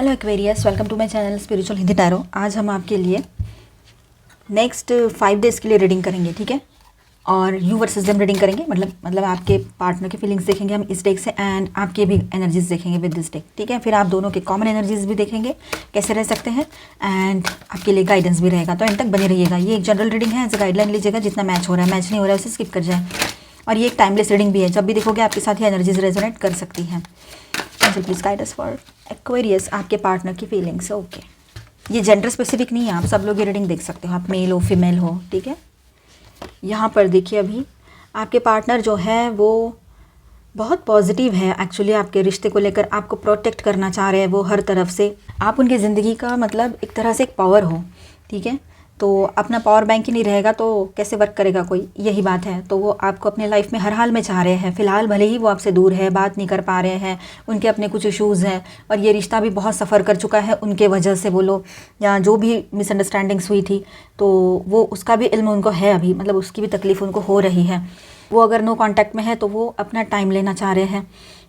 Hello Aquarius, welcome to my channel spiritual Hindi tarot. आज हम आपके लिए नेक्स्ट 5 डेज़ के लिए रीडिंग करेंगे, ठीक है। और यू वर्सेस देम रीडिंग करेंगे, मतलब आपके पार्टनर की फीलिंग्स देखेंगे हम इस डेक से, एंड आपके भी एनर्जीज देखेंगे विद दिस डेक, ठीक है। फिर आप दोनों के कॉमन एनर्जीज भी देखेंगे कैसे रह सकते हैं, एंड आपके लिए गाइडेंस भी रहेगा। तो एंड तक बने रहिएगा। ये एक जनरल रीडिंग है, एज अ गाइडलाइन लीजिएगा। जितना मैच हो रहा है, मैच नहीं हो रहा है उसे स्किप कर जाए। और ये एक टाइमलेस रीडिंग भी है, जब भी देखोगे आपके साथ ये एनर्जीज रेजोनेट कर सकती हैं। Please guide us for Aquarius, आपके पार्टनर की फीलिंग्स। ओके, ये जेंडर स्पेसिफिक नहीं है, आप सब लोग ये रीडिंग देख सकते हो, आप मेल हो फीमेल हो, ठीक है। यहाँ पर देखिए, अभी आपके पार्टनर जो है वो बहुत पॉजिटिव है। एक्चुअली आपके रिश्ते को लेकर आपको प्रोटेक्ट करना चाह रहे हैं वो हर तरफ से। आप उनकी ज़िंदगी का मतलब एक तरह से एक पावर हो, ठीक है। तो अपना पावर बैंक ही नहीं रहेगा तो कैसे वर्क करेगा कोई, यही बात है। तो वो आपको अपने लाइफ में हर हाल में चाह रहे हैं। फ़िलहाल भले ही वो आपसे दूर है, बात नहीं कर पा रहे हैं, उनके अपने कुछ इश्यूज़ हैं, और ये रिश्ता भी बहुत सफ़र कर चुका है उनके वजह से बोलो, या जो भी मिसअंडरस्टैंडिंग्स हुई थी, तो वो उसका भी इल्म उनको है अभी, मतलब उसकी भी तकलीफ़ उनको हो रही है। वो अगर नो कांटेक्ट में है तो वो अपना टाइम लेना चाह रहे हैं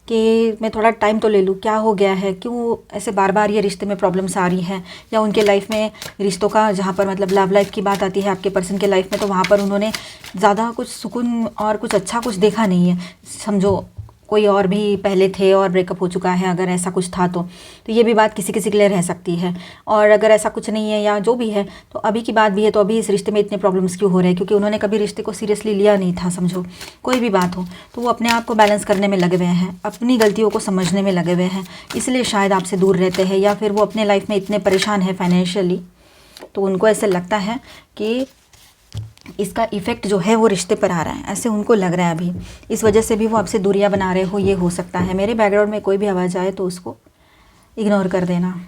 कि मैं थोड़ा टाइम तो ले लूँ, क्या हो गया है, क्यों ऐसे बार बार ये रिश्ते में प्रॉब्लम्स आ रही हैं। या उनके लाइफ में रिश्तों का जहाँ पर मतलब लव लाइफ की बात आती है आपके पर्सन के लाइफ में, तो वहाँ पर उन्होंने ज़्यादा कुछ सुकून और कुछ अच्छा कुछ देखा नहीं है। समझो कोई और भी पहले थे और ब्रेकअप हो चुका है, अगर ऐसा कुछ था तो ये भी बात किसी किसी के लिए रह सकती है। और अगर ऐसा कुछ नहीं है या जो भी है, तो अभी की बात भी है, तो अभी इस रिश्ते में इतने प्रॉब्लम्स क्यों हो रहे हैं, क्योंकि उन्होंने कभी रिश्ते को सीरियसली लिया नहीं था। समझो कोई भी बात हो, तो वो अपने आप को बैलेंस करने में लगे हुए हैं, अपनी गलतियों को समझने में लगे हुए हैं, इसलिए शायद आपसे दूर रहते हैं। या फिर वो अपने लाइफ में इतने परेशान है फाइनेंशियली, तो उनको ऐसे लगता है कि इसका इफ़ेक्ट जो है वो रिश्ते पर आ रहा है, ऐसे उनको लग रहा है अभी। इस वजह से भी वो आपसे दूरियां बना रहे हो, ये हो सकता है। मेरे बैकग्राउंड में कोई भी आवाज़ आए तो उसको इग्नोर कर देना।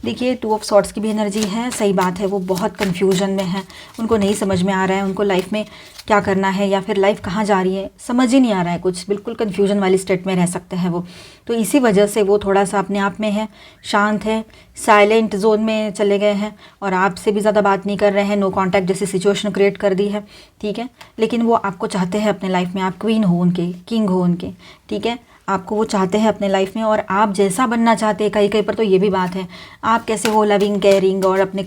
देखिए, 2 ऑफ सॉर्ड्स की भी एनर्जी है, सही बात है। वो बहुत कन्फ्यूजन में है, उनको नहीं समझ में आ रहा है उनको लाइफ में क्या करना है, या फिर लाइफ कहाँ जा रही है, समझ ही नहीं आ रहा है कुछ। बिल्कुल कन्फ्यूजन वाली स्टेट में रह सकते हैं वो। तो इसी वजह से वो थोड़ा सा अपने आप में है, शांत है, साइलेंट जोन में चले गए हैं, और आपसे भी ज़्यादा बात नहीं कर रहे हैं। नो कॉन्टैक्ट जैसी सिचुएशन क्रिएट कर दी है, ठीक है। लेकिन वो आपको चाहते हैं अपने लाइफ में, आप क्वीन हो उनके, किंग हो उनके, ठीक है। आपको वो चाहते हैं अपने लाइफ में, और आप जैसा बनना चाहते हैं। कहीं कहीं पर तो ये भी बात है, आप कैसे हो लविंग केयरिंग, और अपने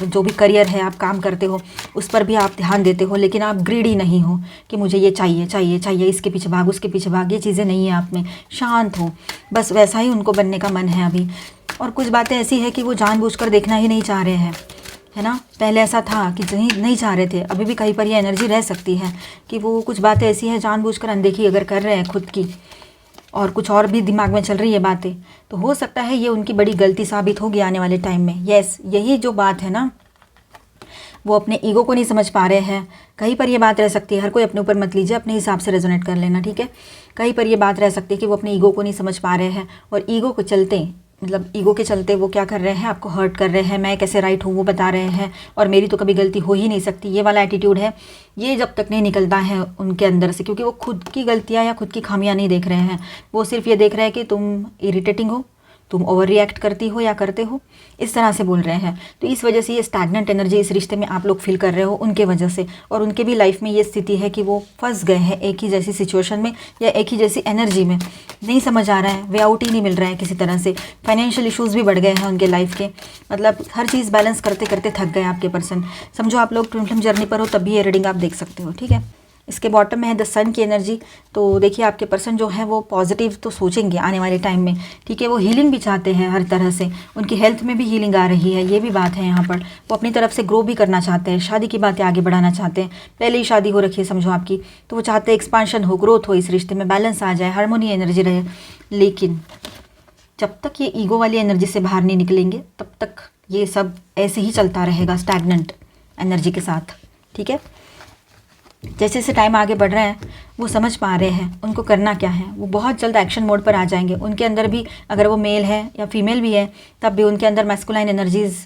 जो भी करियर है आप काम करते हो उस पर भी आप ध्यान देते हो। लेकिन आप ग्रीडी नहीं हो कि मुझे ये चाहिए चाहिए चाहिए, इसके पीछे भाग उसके पीछे भाग, ये चीज़ें नहीं है आप में। शांत हो, बस वैसा ही उनको बनने का मन है अभी। और कुछ बातें ऐसी है कि वो जानबूझकर देखना ही नहीं चाह रहे हैं, है ना। पहले ऐसा था कि नहीं चाह रहे थे, अभी भी कहीं पर ये एनर्जी रह सकती है कि वो कुछ बातें ऐसी हैं जानबूझकर अनदेखी अगर कर रहे हैं खुद की, और कुछ और भी दिमाग में चल रही है बातें, तो हो सकता है ये उनकी बड़ी गलती साबित होगी आने वाले टाइम में। यस, यही जो बात है ना, वो अपने ईगो को नहीं समझ पा रहे हैं। कहीं पर ये बात रह सकती है, हर कोई अपने ऊपर मत लीजिए, अपने हिसाब से रेजोनेट कर लेना, ठीक है। कहीं पर ये बात रह सकती है कि वो अपने ईगो को नहीं समझ पा रहे हैं, और ईगो को चलते मतलब ईगो के चलते वो क्या कर रहे हैं, आपको हर्ट कर रहे हैं। मैं कैसे राइट हूँ वो बता रहे हैं, और मेरी तो कभी गलती हो ही नहीं सकती, ये वाला एटीट्यूड है। ये जब तक नहीं निकलता है उनके अंदर से, क्योंकि वो खुद की गलतियाँ या खुद की खामियां नहीं देख रहे हैं, वो सिर्फ ये देख रहे हैं कि तुम इरिटेटिंग हो, तुम ओवर रिएक्ट करती हो या करते हो, इस तरह से बोल रहे हैं। तो इस वजह से ये स्टैग्नेंट एनर्जी इस रिश्ते में आप लोग फील कर रहे हो उनके वजह से। और उनके भी लाइफ में ये स्थिति है कि वो फंस गए हैं एक ही जैसी सिचुएशन में, या एक ही जैसी एनर्जी में। नहीं समझ आ रहा है, वे आउट ही नहीं मिल रहा है किसी तरह से। फाइनेंशियल इशूज़ भी बढ़ गए हैं उनके लाइफ के, मतलब हर चीज़ बैलेंस करते करते थक गए आपके पर्सन। समझो आप लोग ट्विन फ्लेम जर्नी पर हो, तब भी ये रीडिंग आप देख सकते हो, ठीक है। इसके बॉटम में है द सन की एनर्जी। तो देखिए, आपके पर्सन जो है वो पॉजिटिव तो सोचेंगे आने वाले टाइम में, ठीक है। वो हीलिंग भी चाहते हैं हर तरह से, उनकी हेल्थ में भी हीलिंग आ रही है, ये भी बात है यहाँ पर। वो अपनी तरफ से ग्रो भी करना चाहते हैं, शादी की बातें आगे बढ़ाना चाहते हैं। पहले ही शादी हो रखी है समझो आपकी, तो वो चाहते हैं एक्सपांशन हो, ग्रोथ हो, इस रिश्ते में बैलेंस आ जाए, हार्मोनी एनर्जी रहे। लेकिन जब तक ये ईगो वाली एनर्जी से बाहर नहीं निकलेंगे, तब तक ये सब ऐसे ही चलता रहेगा स्टैग्नेंट एनर्जी के साथ, ठीक है। जैसे जैसे टाइम आगे बढ़ रहा है, वो समझ पा रहे हैं उनको करना क्या है। वो बहुत जल्द एक्शन मोड पर आ जाएंगे। उनके अंदर भी, अगर वो मेल है या फीमेल भी है, तब भी उनके अंदर मैस्कुलाइन एनर्जीज़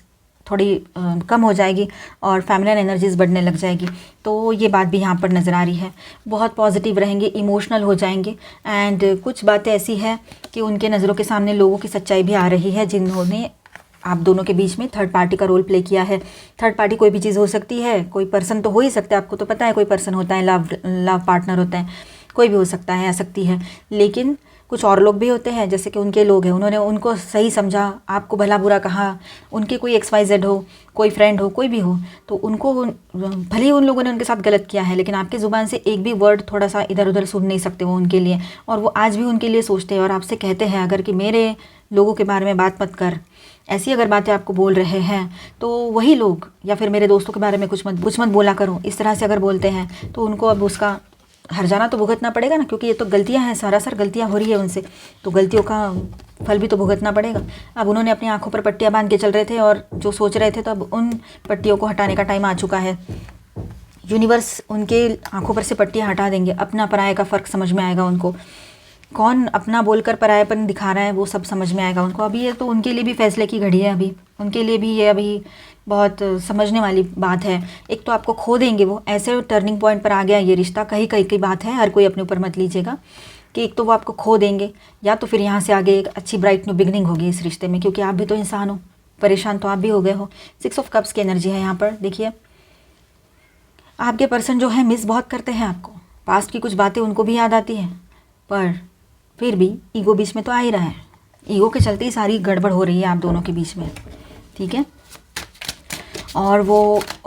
थोड़ी कम हो जाएगी और फेमिनिन एनर्जीज़ बढ़ने लग जाएगी। तो ये बात भी यहाँ पर नज़र आ रही है। बहुत पॉजिटिव रहेंगे, इमोशनल हो जाएंगे, एंड कुछ बातें ऐसी है कि उनके नज़रों के सामने लोगों की सच्चाई भी आ रही है, जिन्होंने आप दोनों के बीच में थर्ड पार्टी का रोल प्ले किया है। थर्ड पार्टी कोई भी चीज़ हो सकती है, कोई पर्सन तो हो ही सकता है, आपको तो पता है कोई पर्सन होता है, लव पार्टनर होता है, कोई भी हो सकता है, आ सकती है। लेकिन कुछ और लोग भी होते हैं जैसे कि उनके लोग हैं, उन्होंने उनको सही समझा, आपको भला बुरा कहा, उनके कोई XYZ हो, कोई फ्रेंड हो, कोई भी हो, तो उनको भले ही उन लोगों ने उनके साथ गलत किया है, लेकिन आपकी ज़ुबान से एक भी वर्ड थोड़ा सा इधर उधर सुन नहीं सकते वो उनके लिए, और वो आज भी उनके लिए सोचते हैं और आपसे कहते हैं अगर कि मेरे लोगों के बारे में बात मत कर, ऐसी अगर बातें आपको बोल रहे हैं तो वही लोग, या फिर मेरे दोस्तों के बारे में कुछ मत बोला करो, इस तरह से अगर बोलते हैं तो उनको अब उसका हर्जाना तो भुगतना पड़ेगा ना, क्योंकि ये तो गलतियां हैं, सरासर गलतियां हो रही है उनसे, तो गलतियों का फल भी तो भुगतना पड़ेगा। अब उन्होंने अपनी आंखों पर पट्टियां बांध के चल रहे थे और जो सोच रहे थे, तो अब उन पट्टियों को हटाने का टाइम आ चुका है। यूनिवर्स उनके आंखों पर से पट्टियां हटा देंगे, अपना पराये का फ़र्क समझ में आएगा उनको, कौन अपना बोलकर परायापन दिखा रहा है वो सब समझ में आएगा उनको। अभी ये तो उनके लिए भी फैसले की घड़ी है, अभी उनके लिए भी ये अभी बहुत समझने वाली बात है। एक तो आपको खो देंगे वो, ऐसे टर्निंग पॉइंट पर आ गया ये रिश्ता, कहीं कहीं की बात है, हर कोई अपने ऊपर मत लीजिएगा, कि एक तो वो आपको खो देंगे, या तो फिर यहाँ से आगे एक अच्छी ब्राइट न्यू बिगनिंग होगी इस रिश्ते में, क्योंकि आप भी तो इंसान हो, परेशान तो आप भी हो गए हो। 6 ऑफ कप्स की एनर्जी है यहाँ पर। देखिए आपके पर्सन जो है मिस बहुत करते हैं आपको, पास्ट की कुछ बातें उनको भी याद आती हैं, पर फिर भी ईगो बीच में तो आ ही रहा है, ईगो के चलते ही सारी गड़बड़ हो रही है आप दोनों के बीच में, ठीक है। और वो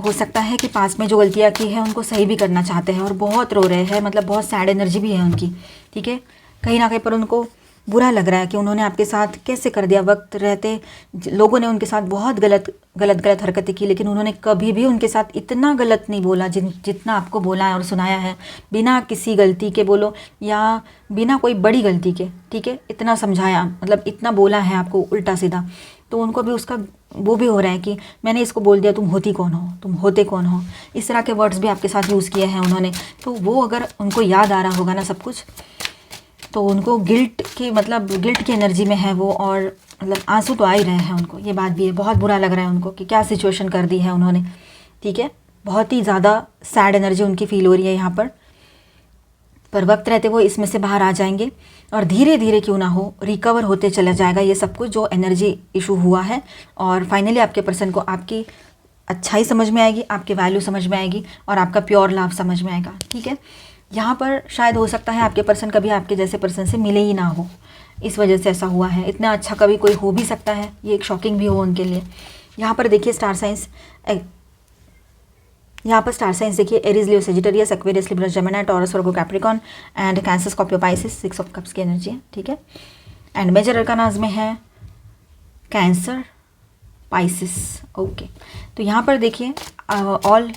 हो सकता है कि पास्ट में जो गलतियाँ की है उनको सही भी करना चाहते हैं और बहुत रो रहे हैं, मतलब बहुत सैड एनर्जी भी है उनकी, ठीक है। कहीं ना कहीं पर उनको बुरा लग रहा है कि उन्होंने आपके साथ कैसे कर दिया, वक्त रहते लोगों ने उनके साथ बहुत गलत हरकतें की, लेकिन उन्होंने कभी भी उनके साथ इतना गलत नहीं बोला जितना आपको बोला है और सुनाया है, बिना किसी गलती के बोलो या बिना कोई बड़ी गलती के, ठीक है। इतना समझाया, मतलब इतना बोला है आपको उल्टा सीधा, तो उनको भी उसका वो भी हो रहा है कि मैंने इसको बोल दिया, तुम होती कौन हो, तुम होते कौन हो, इस तरह के वर्ड्स भी आपके साथ यूज़ किए हैं उन्होंने। तो वो अगर उनको याद आ रहा होगा ना सब कुछ, तो उनको गिल्ट की एनर्जी में है वो, और मतलब आंसू तो आ ही रहे हैं उनको, ये बात भी है, बहुत बुरा लग रहा है उनको कि क्या सिचुएशन कर दी है उन्होंने, ठीक है। बहुत ही ज़्यादा सैड एनर्जी उनकी फील हो रही है यहाँ पर वक्त रहते वो इसमें से बाहर आ जाएंगे और धीरे धीरे क्यों ना हो रिकवर होते चला जाएगा ये सब कुछ जो एनर्जी इशू हुआ है, और फाइनली आपके पर्सन को आपकी अच्छाई समझ में आएगी, आपकी वैल्यू समझ में आएगी और आपका प्योर लव समझ में आएगा, ठीक है। यहाँ पर शायद हो सकता है आपके पर्सन कभी आपके जैसे पर्सन से मिले ही ना हो, इस वजह से ऐसा हुआ है। इतना अच्छा कभी कोई हो भी सकता है, ये एक शॉकिंग भी हो उनके लिए। यहाँ पर देखिए स्टार साइंस, देखिए Aries, Leo, Sagittarius, Aquarius, Libra, Gemini, taurus, Virgo, Capricorn and cancer, Scorpio, Pisces. 6 of cups की एनर्जी है, ठीक है। एंड मेजर अरकानाज में है कैंसर, पाइसिस, ओके। तो यहाँ पर देखिए ऑल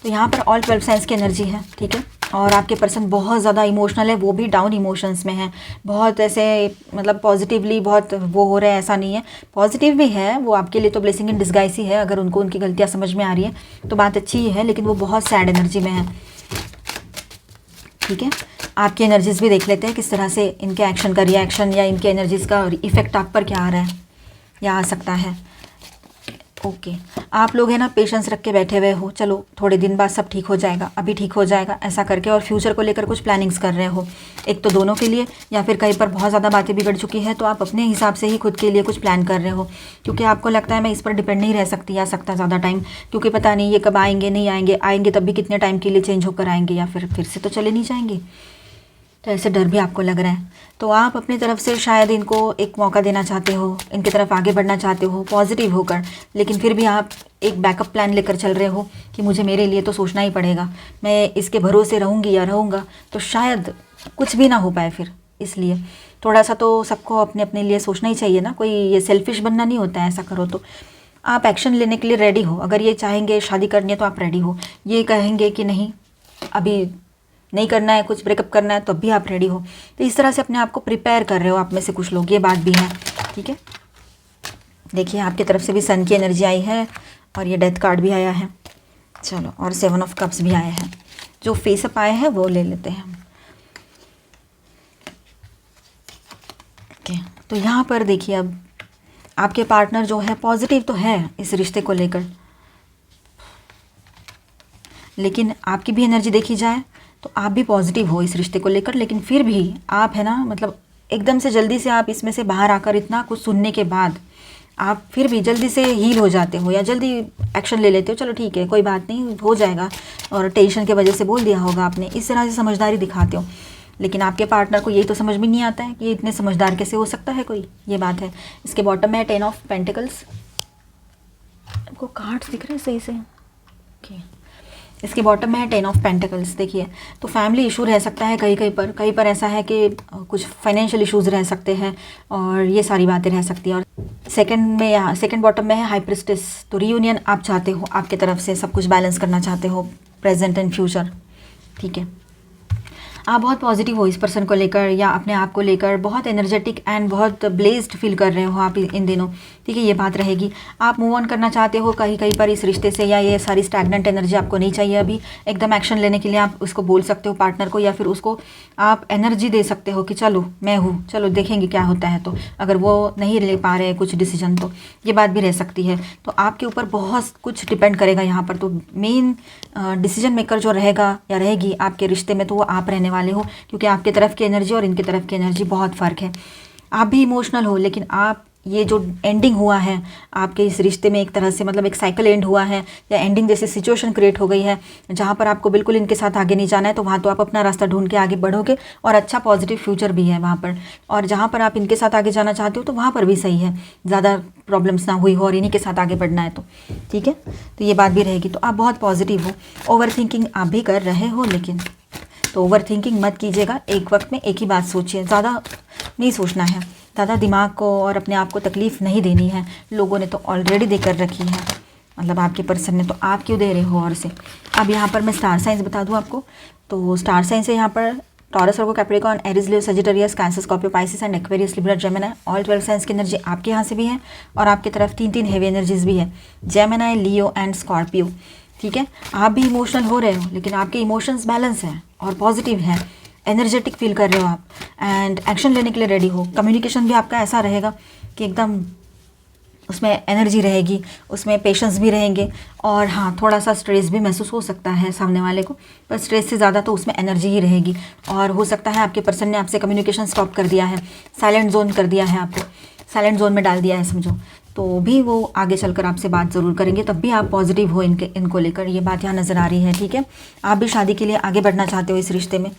12 साइंस की एनर्जी है, ठीक है। और आपके पर्सन बहुत ज़्यादा इमोशनल है, वो भी डाउन इमोशंस में है, बहुत ऐसे मतलब पॉजिटिवली बहुत वो हो रहे हैं, ऐसा नहीं है, पॉजिटिव भी है वो, आपके लिए तो ब्लेसिंग इन डिस्गाइज ही है। अगर उनको उनकी गलतियाँ समझ में आ रही है तो बात अच्छी ही है, लेकिन वो बहुत सैड एनर्जी में है, ठीक है। आपकी एनर्जीज भी देख लेते हैं किस तरह से इनके एक्शन का रिएक्शन या इनके एनर्जीज का इफेक्ट आप पर क्या आ रहा है या आ सकता है। ओके आप लोग है ना पेशेंस रख के बैठे हुए हो, चलो थोड़े दिन बाद सब ठीक हो जाएगा, अभी ठीक हो जाएगा ऐसा करके, और फ्यूचर को लेकर कुछ प्लानिंग्स कर रहे हो, एक तो दोनों के लिए, या फिर कहीं पर बहुत ज़्यादा बातें बिगड़ चुकी है तो आप अपने हिसाब से ही खुद के लिए कुछ प्लान कर रहे हो, क्योंकि आपको लगता है मैं इस पर डिपेंड नहीं रह सकती या सकता ज़्यादा टाइम, क्योंकि पता नहीं ये कब आएंगे, नहीं आएंगे तब भी कितने टाइम के लिए चेंज होकर आएंगे, या फिर से तो चले नहीं जाएंगे, तो ऐसे डर भी आपको लग रहा है। तो आप अपनी तरफ से शायद इनको एक मौका देना चाहते हो, इनकी तरफ आगे बढ़ना चाहते हो पॉजिटिव होकर, लेकिन फिर भी आप एक बैकअप प्लान लेकर चल रहे हो कि मुझे मेरे लिए तो सोचना ही पड़ेगा, मैं इसके भरोसे रहूँगी या रहूँगा तो शायद कुछ भी ना हो पाए फिर, इसलिए थोड़ा सा तो सबको अपने अपने लिए सोचना ही चाहिए ना, कोई ये सेल्फिश बनना नहीं होता है। ऐसा करो तो आप एक्शन लेने के लिए रेडी हो, अगर ये चाहेंगे शादी करनी है तो आप रेडी हो, ये कहेंगे कि नहीं अभी नहीं करना है, कुछ ब्रेकअप करना है, तो भी आप रेडी हो। तो इस तरह से अपने आप को प्रिपेयर कर रहे हो आप में से कुछ लोग, ये बात भी है, ठीक है। देखिए आपकी तरफ से भी सन की एनर्जी आई है और ये डेथ कार्ड भी आया है, चलो, और 7 ऑफ कप्स भी आया है। जो फेस अप आए हैं वो ले लेते हैं हम। ओके तो यहाँ पर देखिए अब आपके पार्टनर जो है पॉजिटिव तो है इस रिश्ते को लेकर, लेकिन आपकी भी एनर्जी देखी जाए तो आप भी पॉजिटिव हो इस रिश्ते को लेकर, लेकिन फिर भी आप है ना मतलब एकदम से जल्दी से आप इसमें से बाहर आकर इतना कुछ सुनने के बाद आप फिर भी जल्दी से हील हो जाते हो या जल्दी एक्शन ले लेते हो, चलो ठीक है कोई बात नहीं हो जाएगा, और टेंशन के वजह से बोल दिया होगा आपने, इस तरह से समझदारी दिखाते हो। लेकिन आपके पार्टनर को यही तो समझ में नहीं आता है कि ये इतने समझदार कैसे हो सकता है कोई, ये बात है। इसके बॉटम में है 10 ऑफ पेंटिकल्स। आपको कार्ड्स दिख रहे हैं सही से? ओके, इसके बॉटम में है 10 ऑफ पेंटिकल्स। देखिए, तो फैमिली इशू रह सकता है कहीं पर ऐसा है कि कुछ फाइनेंशियल इश्यूज रह सकते हैं और ये सारी बातें रह सकती हैं। और सेकंड बॉटम में है हाई प्रिस्टेस। तो रीयूनियन आप चाहते हो, आपके तरफ से सब कुछ बैलेंस करना चाहते हो, प्रेजेंट एंड फ्यूचर, ठीक है। आप बहुत पॉजिटिव हो इस पर्सन को लेकर या अपने आप को लेकर, बहुत एनर्जेटिक एंड बहुत ब्लेस्ड फील कर रहे हो आप इन दिनों, ठीक है। ये बात रहेगी। आप मूव ऑन करना चाहते हो कहीं पर इस रिश्ते से, या ये सारी स्टैग्नेंट एनर्जी आपको नहीं चाहिए अभी। एकदम एक्शन लेने के लिए आप उसको बोल सकते हो पार्टनर को, या फिर उसको आप एनर्जी दे सकते हो कि चलो मैं हूँ, चलो देखेंगे क्या होता है। तो अगर वो नहीं ले पा रहे कुछ डिसीजन, तो ये बात भी रह सकती है। तो आपके ऊपर बहुत कुछ डिपेंड करेगा यहाँ पर। तो मेन डिसीजन मेकर जो रहेगा या रहेगी आपके रिश्ते में, तो वो आप रहने वाले हो, क्योंकि आपके तरफ की एनर्जी और इनके तरफ की एनर्जी बहुत फ़र्क है। आप भी इमोशनल हो, लेकिन आप ये जो एंडिंग हुआ है आपके इस रिश्ते में, एक तरह से मतलब एक साइकिल एंड हुआ है या एंडिंग जैसी सिचुएशन क्रिएट हो गई है जहाँ पर आपको बिल्कुल इनके साथ आगे नहीं जाना है। तो वहाँ तो आप अपना रास्ता ढूंढ के आगे बढ़ोगे और अच्छा पॉजिटिव फ्यूचर भी है वहाँ पर। और जहाँ पर आप इनके साथ आगे जाना चाहते हो तो वहाँ पर भी सही है, ज़्यादा प्रॉब्लम्स ना हुई हो और इन्हीं के साथ आगे बढ़ना है, तो ठीक है। तो ये बात भी रहेगी। तो आप बहुत पॉजिटिव हो, ओवर थिंकिंग आप भी कर रहे हो, लेकिन तो ओवर थिंकिंग मत कीजिएगा। एक वक्त में एक ही बात सोचिए, ज़्यादा नहीं सोचना है, ज़्यादा दिमाग को और अपने आप को तकलीफ़ नहीं देनी है। लोगों ने तो ऑलरेडी देकर रखी है, मतलब आपके पर्सन ने, तो आप क्यों दे रहे हो और से। अब यहाँ पर मैं स्टार साइंस बता दूँ आपको। तो स्टार साइंस है यहाँ पर taurus, Virgo, Capricorn, Aries, Leo, Sagittarius, cancer, Scorpio, Pisces and Aquarius, Libra, Gemini. All 12 science की एनर्जी आपके यहाँ से भी है और आपकी तरफ 3 हेवी एनर्जीज भी है, जेमिनी, लियो एंड स्कॉर्पियो, ठीक है। आप भी इमोशनल हो रहे हो, लेकिन आपके इमोशंस बैलेंस हैं और पॉजिटिव हैं, एनर्जेटिक फील कर रहे हो आप एंड एक्शन लेने के लिए रेडी हो। कम्युनिकेशन भी आपका ऐसा रहेगा कि एकदम उसमें एनर्जी रहेगी, उसमें पेशेंस भी रहेंगे। और हाँ, थोड़ा सा स्ट्रेस भी महसूस हो सकता है सामने वाले को, पर स्ट्रेस से ज़्यादा तो उसमें एनर्जी ही रहेगी। और हो सकता है आपके पर्सन ने आपसे कम्युनिकेशन स्टॉप कर दिया है, साइलेंट जोन कर दिया है, आपको साइलेंट जोन में डाल दिया है समझो। तो भी वो आगे चलकर आपसे बात ज़रूर करेंगे, तब भी आप पॉजिटिव हो इनको लेकर, ये बात यहाँ नज़र आ रही है, ठीक है। आप भी शादी के लिए आगे बढ़ना चाहते हो इस रिश्ते में।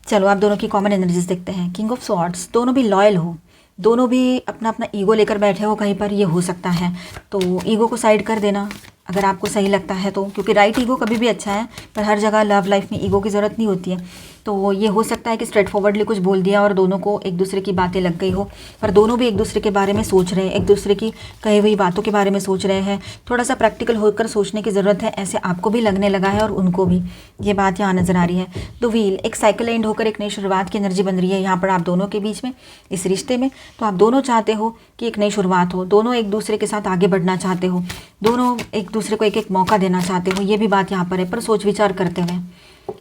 चलो आप दोनों की कॉमन एनर्जीज देखते हैं। किंग ऑफ स्वॉर्ड्स, दोनों भी लॉयल हो, दोनों भी अपना अपना ईगो लेकर बैठे हो कहीं पर, ये हो सकता है। तो ईगो को साइड कर देना अगर आपको सही लगता है तो, क्योंकि राइट ईगो कभी भी अच्छा है, पर हर जगह लव लाइफ में ईगो की ज़रूरत नहीं होती है। तो ये हो सकता है कि स्ट्रेट फॉरवर्डली कुछ बोल दिया और दोनों को एक दूसरे की बातें लग गई हो, पर दोनों भी एक दूसरे के बारे में सोच रहे हैं, एक दूसरे की कही हुई बातों के बारे में सोच रहे हैं। थोड़ा सा प्रैक्टिकल होकर सोचने की ज़रूरत है, ऐसे आपको भी लगने लगा है और उनको भी, ये बात यहाँ नज़र आ रही है। तो व्हील, एक साइकिल एंड होकर एक नई शुरुआत की एनर्जी बन रही है यहाँ पर आप दोनों के बीच में इस रिश्ते में। तो आप दोनों चाहते हो कि एक नई शुरुआत हो, दोनों एक दूसरे के साथ आगे बढ़ना चाहते हो, दोनों एक दूसरे को एक मौका देना चाहते हो, ये भी बात यहाँ पर है। पर सोच विचार करते हुए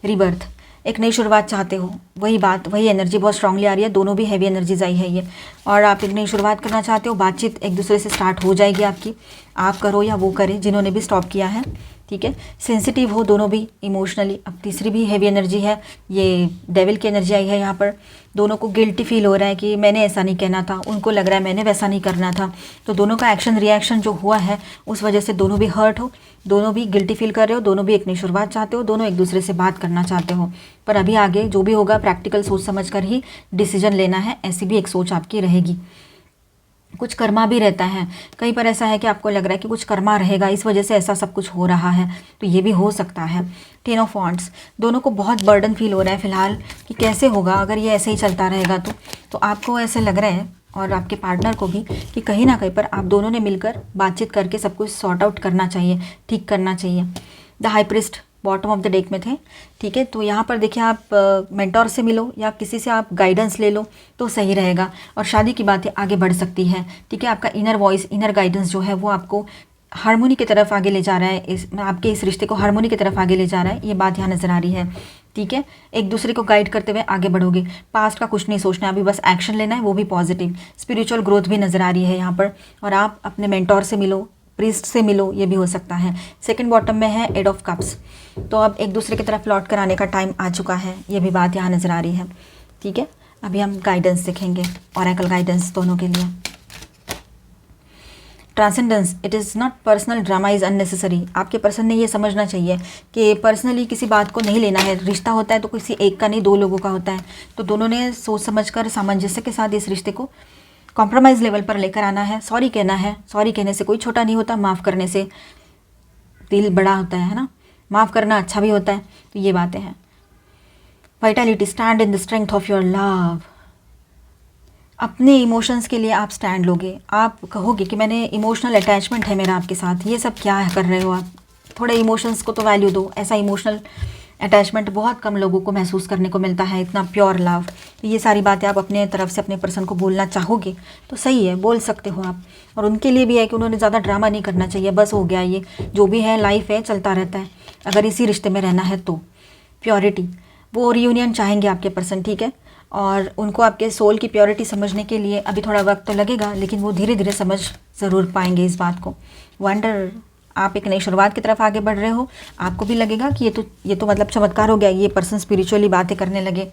रीबर्थ, एक नई शुरुआत चाहते हो, वही बात, वही एनर्जी बहुत स्ट्रांगली आ रही है। दोनों भी हैवी एनर्जीज आई है ये, और आप एक नई शुरुआत करना चाहते हो। बातचीत एक दूसरे से स्टार्ट हो जाएगी आपकी, आप करो या वो करे जिन्होंने भी स्टॉप किया है, ठीक है। सेंसिटिव हो दोनों भी इमोशनली। अब तीसरी भी हैवी एनर्जी है, ये डेविल की एनर्जी आई है यहाँ पर। दोनों को गिल्टी फील हो रहा है कि मैंने ऐसा नहीं कहना था, उनको लग रहा है मैंने वैसा नहीं करना था। तो दोनों का एक्शन रिएक्शन जो हुआ है उस वजह से दोनों भी हर्ट हो, दोनों भी गिल्टी फील कर रहे हो, दोनों भी एक नई शुरुआत चाहते हो, दोनों एक दूसरे से बात करना चाहते हो। पर अभी आगे जो भी होगा प्रैक्टिकल सोच समझ कर ही डिसीजन लेना है, ऐसी भी एक सोच आपकी रहेगी। कुछ कर्मा भी रहता है, कहीं पर ऐसा है कि आपको लग रहा है कि कुछ कर्मा रहेगा, इस वजह से ऐसा सब कुछ हो रहा है, तो ये भी हो सकता है। 10 ऑफ वांड्स, दोनों को बहुत बर्डन फील हो रहा है फिलहाल कि कैसे होगा अगर ये ऐसे ही चलता रहेगा। तो आपको ऐसे लग रहा है और आपके पार्टनर को भी कि कहीं ना कहीं पर आप दोनों ने मिलकर बातचीत करके सब कुछ सॉर्ट आउट करना चाहिए, ठीक करना चाहिए। The high priest bottom of the deck में थे, ठीक है। तो यहाँ पर देखिए आप मेंटोर से मिलो या किसी से आप गाइडेंस ले लो तो सही रहेगा और शादी की बातें आगे बढ़ सकती है, ठीक है। आपका इनर वॉइस, इनर गाइडेंस जो है वो आपको हार्मोनी की तरफ आगे ले जा रहा है, आपके इस रिश्ते को हार्मोनी की तरफ आगे ले जा रहा है, ये बात यहाँ नज़र आ रही है, ठीक है। एक दूसरे को गाइड करते हुए आगे बढ़ोगे। पास्ट का कुछ नहीं सोचना है अभी, बस एक्शन लेना है, वो भी पॉजिटिव। स्पिरिचुअल ग्रोथ भी नज़र आ रही है यहाँ पर, और आप अपने मेंटोर से मिलो, प्रीस्ट से मिलो, ये भी हो सकता है। सेकंड बॉटम में है 8 ऑफ कप्स, तो अब एक दूसरे की तरफ लौट कर आने का टाइम आ चुका है, ये भी बात यहाँ नज़र आ रही है, ठीक है। अभी हम गाइडेंस देखेंगे, ऑरेकल गाइडेंस दोनों के लिए। Transcendence, it is not personal drama is unnecessary. आपके पर्सन ने ये समझना चाहिए कि पर्सनली किसी बात को नहीं लेना है। रिश्ता होता है तो किसी एक का नहीं, दो लोगों का होता है, तो दोनों ने सोच समझकर सामंजस्य के साथ इस रिश्ते को कॉम्प्रोमाइज़ लेवल पर लेकर आना है। सॉरी कहना है, सॉरी कहने से कोई छोटा नहीं होता, माफ़ करने से दिल बड़ा होता है ना, माफ़ करना अच्छा भी होता है। तो ये बातें हैं। Vitality, stand in the strength of your love. अपने इमोशंस के लिए आप स्टैंड लोगे। आप कहोगे कि मैंने इमोशनल अटैचमेंट है मेरा आपके साथ। ये सब क्या कर रहे हो आप, थोड़े इमोशंस को तो वैल्यू दो। ऐसा इमोशनल अटैचमेंट बहुत कम लोगों को महसूस करने को मिलता है, इतना प्योर लव। तो ये सारी बातें आप अपने तरफ से अपने पर्सन को बोलना चाहोगे तो सही है, बोल सकते हो आप। और उनके लिए भी है कि उन्होंने ज़्यादा ड्रामा नहीं करना चाहिए, बस हो गया, ये जो भी है लाइफ है, चलता रहता है। अगर इसी रिश्ते में रहना है तो प्योरिटी, वो रियूनियन चाहेंगे आपके पर्सन, ठीक है। और उनको आपके सोल की प्योरिटी समझने के लिए अभी थोड़ा वक्त तो लगेगा, लेकिन वो धीरे धीरे समझ ज़रूर पाएंगे इस बात को। वंडर, आप एक नई शुरुआत की तरफ आगे बढ़ रहे हो। आपको भी लगेगा कि ये तो मतलब चमत्कार हो गया, ये पर्सन स्पिरिचुअली बातें करने लगे,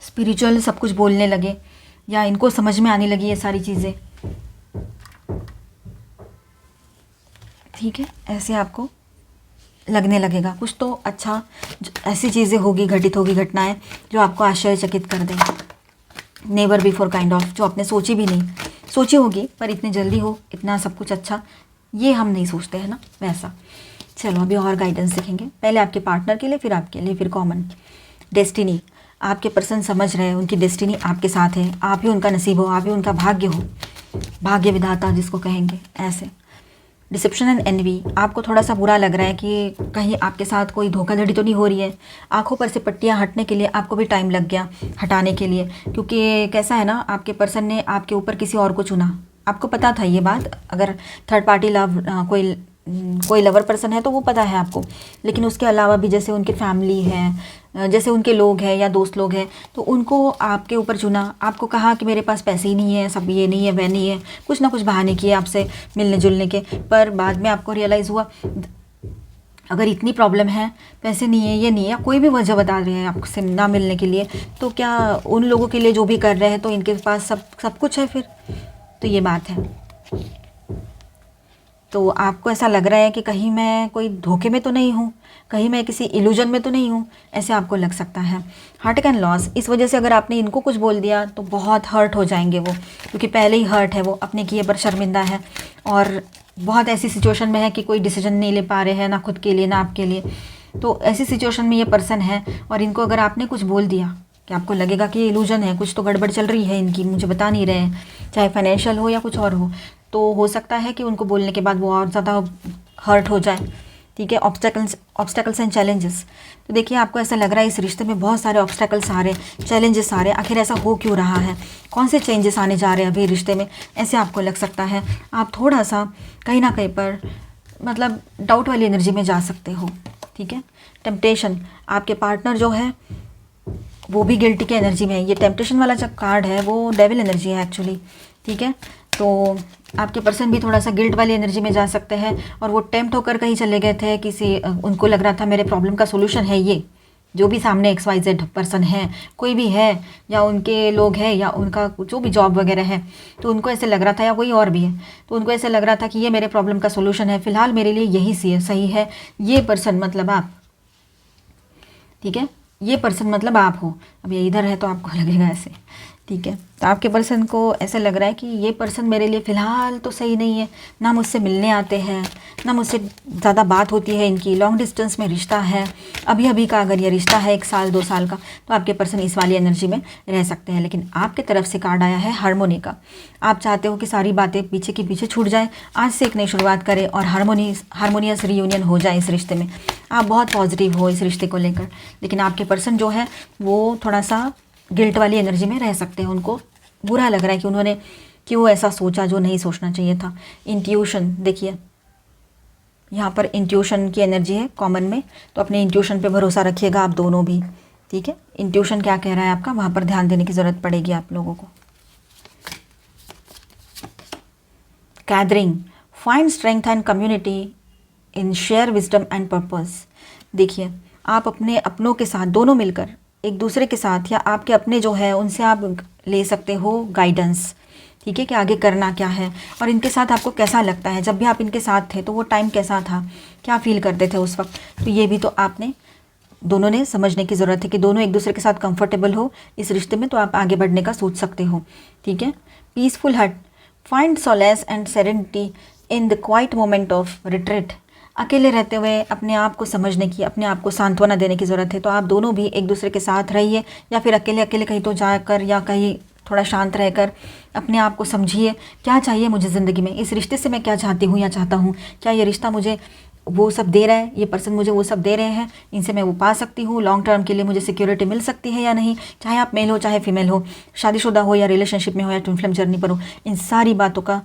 स्पिरिचुअल सब कुछ बोलने लगे, या इनको समझ में आने लगी ये सारी चीज़ें, ठीक है। ऐसे आपको लगने लगेगा कुछ तो अच्छा, ऐसी चीज़ें होगी, घटित होगी घटनाएं जो आपको आश्चर्यचकित कर दें। नेवर बिफोर काइंड ऑफ, जो आपने सोची भी नहीं, सोची होगी पर इतनी जल्दी हो, इतना सब कुछ अच्छा, ये हम नहीं सोचते हैं ना, वैसा। चलो अभी और गाइडेंस देखेंगे, पहले आपके पार्टनर के लिए, फिर आपके लिए, फिर कॉमन। डेस्टिनी, आपके पर्सन समझ रहे हैं उनकी डेस्टिनी आपके साथ है, आप ही उनका नसीब हो, आप ही उनका भाग्य हो, भाग्य विधाता जिसको कहेंगे, ऐसे। डिसेप्शन एंड एनवी, आपको थोड़ा सा बुरा लग रहा है कि कहीं आपके साथ कोई धोखाधड़ी तो नहीं हो रही है। आंखों पर से पट्टियां हटने के लिए आपको भी टाइम लग गया हटाने के लिए, क्योंकि कैसा है ना, आपके पर्सन ने आपके ऊपर किसी और को चुना। आपको पता था ये बात, अगर थर्ड पार्टी लव कोई लवर पर्सन है तो वो पता है आपको, लेकिन उसके अलावा भी जैसे उनकी फैमिली है, जैसे उनके लोग हैं या दोस्त लोग हैं, तो उनको आपके ऊपर चुना। आपको कहा कि मेरे पास पैसे ही नहीं है, सब ये नहीं है, वह नहीं है, कुछ ना कुछ बहाने किए आपसे मिलने जुलने के। पर बाद में आपको रियलाइज़ हुआ अगर इतनी प्रॉब्लम है, पैसे नहीं है, ये नहीं है, या कोई भी वजह बता रहे हैं आपसे ना मिलने के लिए, तो क्या उन लोगों के लिए जो भी कर रहे हैं तो इनके पास सब कुछ है फिर? तो ये बात है। तो आपको ऐसा लग रहा है कि कहीं मैं कोई धोखे में तो नहीं हूँ, कहीं मैं किसी इल्यूजन में तो नहीं हूँ, ऐसे आपको लग सकता है। हार्ट एंड लॉस, इस वजह से अगर आपने इनको कुछ बोल दिया तो बहुत हर्ट हो जाएंगे वो, क्योंकि पहले ही हर्ट है, वो अपने किए पर शर्मिंदा है और बहुत ऐसी सिचुएशन में है कि कोई डिसीजन नहीं ले पा रहे हैं, ना खुद के लिए ना आपके लिए। तो ऐसी सिचुएशन में ये पर्सन है, और इनको अगर आपने कुछ बोल दिया कि आपको लगेगा कि ये इल्यूजन है, कुछ तो गड़बड़ चल रही है इनकी, मुझे बता नहीं रहे हैं, चाहे फाइनेंशियल हो या कुछ और हो, तो हो सकता है कि उनको बोलने के बाद वो और ज़्यादा हर्ट हो जाए, ठीक है। ऑब्स्टेकल्स एंड चैलेंजेस, तो देखिए आपको ऐसा लग रहा है इस रिश्ते में बहुत सारे ऑब्स्टेकल्स आ रहे हैं, चैलेंजेस आ रहे हैं। आखिर ऐसा हो क्यों रहा है, कौन से चेंजेस आने जा रहे हैं अभी रिश्ते में, ऐसे आपको लग सकता है। आप थोड़ा सा कहीं ना कहीं पर मतलब डाउट वाली एनर्जी में जा सकते हो, ठीक है। टेम्पटेशन, आपके पार्टनर जो है वो भी गिल्टी की एनर्जी में है। ये टेम्पटेशन वाला जो कार्ड है वो डेविल एनर्जी है एक्चुअली, ठीक है। तो आपके पर्सन भी थोड़ा सा गिल्ट वाली एनर्जी में जा सकते हैं, और वो टेम्प्ट होकर कहीं चले गए थे किसी, उनको लग रहा था मेरे प्रॉब्लम का सोल्यूशन है ये, जो भी सामने XYZ पर्सन है, कोई भी है, या उनके लोग हैं, या उनका जो भी जॉब वगैरह है, तो उनको ऐसे लग रहा था, या कोई और भी है, तो उनको ऐसे लग रहा था कि ये मेरे प्रॉब्लम का सोल्यूशन है, फिलहाल मेरे लिए यही सही है। ये पर्सन मतलब आप, ठीक है, ये पर्सन मतलब आप हो। अब ये इधर है तो आपको लगेगा ऐसे, ठीक है। तो आपके पर्सन को ऐसा लग रहा है कि ये पर्सन मेरे लिए फ़िलहाल तो सही नहीं है, ना मुझसे मिलने आते हैं, ना मुझसे ज़्यादा बात होती है इनकी, लॉन्ग डिस्टेंस में रिश्ता है अभी अभी का, अगर ये रिश्ता है 1 साल 2 साल का, तो आपके पर्सन इस वाली एनर्जी में रह सकते हैं। लेकिन आपके तरफ से कार्ड आया है हार्मोनी का। आप चाहते हो कि सारी बातें पीछे की पीछे छूट जाए, आज से एक नई शुरुआत करें और हारमोनियस रियूनियन हो जाए इस रिश्ते में। आप बहुत पॉजिटिव हो इस रिश्ते को लेकर, लेकिन आपके पर्सन जो है वो थोड़ा सा गिल्ट वाली एनर्जी में रह सकते हैं। उनको बुरा लग रहा है कि उन्होंने क्यों ऐसा सोचा जो नहीं सोचना चाहिए था। इंट्यूशन, देखिए यहाँ पर इंट्यूशन की एनर्जी है कॉमन में, तो अपने इंट्यूशन पे भरोसा रखिएगा आप दोनों भी, ठीक है। इंट्यूशन क्या कह रहा है आपका, वहाँ पर ध्यान देने की ज़रूरत पड़ेगी आप लोगों को। Gathering, find strength and community in share wisdom and purpose. देखिए आप अपने अपनों के साथ दोनों मिलकर एक दूसरे के साथ, या आपके अपने जो है उनसे आप ले सकते हो गाइडेंस, ठीक है, कि आगे करना क्या है और इनके साथ आपको कैसा लगता है। जब भी आप इनके साथ थे तो वो टाइम कैसा था, क्या फील करते थे उस वक्त, तो ये भी तो आपने दोनों ने समझने की ज़रूरत है कि दोनों एक दूसरे के साथ कंफर्टेबल हो इस रिश्ते में, तो आप आगे बढ़ने का सोच सकते हो। ठीक है, पीसफुल हट, find solace and serenity in the quite moment of retreat. अकेले रहते हुए अपने आप को समझने की, अपने आप को सांत्वना देने की ज़रूरत है। तो आप दोनों भी एक दूसरे के साथ रहिए, या फिर अकेले अकेले कहीं तो जाकर या कहीं थोड़ा शांत रहकर अपने आप को समझिए, क्या चाहिए मुझे ज़िंदगी में, इस रिश्ते से मैं क्या चाहती हूँ या चाहता हूँ, क्या ये रिश्ता मुझे वो सब दे रहा है, ये पर्सन मुझे वो सब दे रहे हैं, इनसे मैं वो पा सकती हूँ, लॉन्ग टर्म के लिए मुझे सिक्योरिटी मिल सकती है या नहीं, चाहे आप मेल हो चाहे फीमेल हो, शादीशुदा हो या रिलेशनशिप में हो या ट्विन फ्लेम जर्नी पर हो, इन सारी बातों का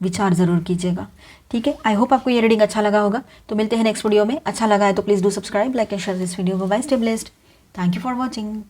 विचार ज़रूर कीजिएगा। ठीक है, आई होप आपको ये रीडिंग अच्छा लगा होगा। तो मिलते हैं नेक्स्ट वीडियो में। अच्छा लगा है तो please do subscribe, like and share this video. Bye, stay blessed, thank you for watching.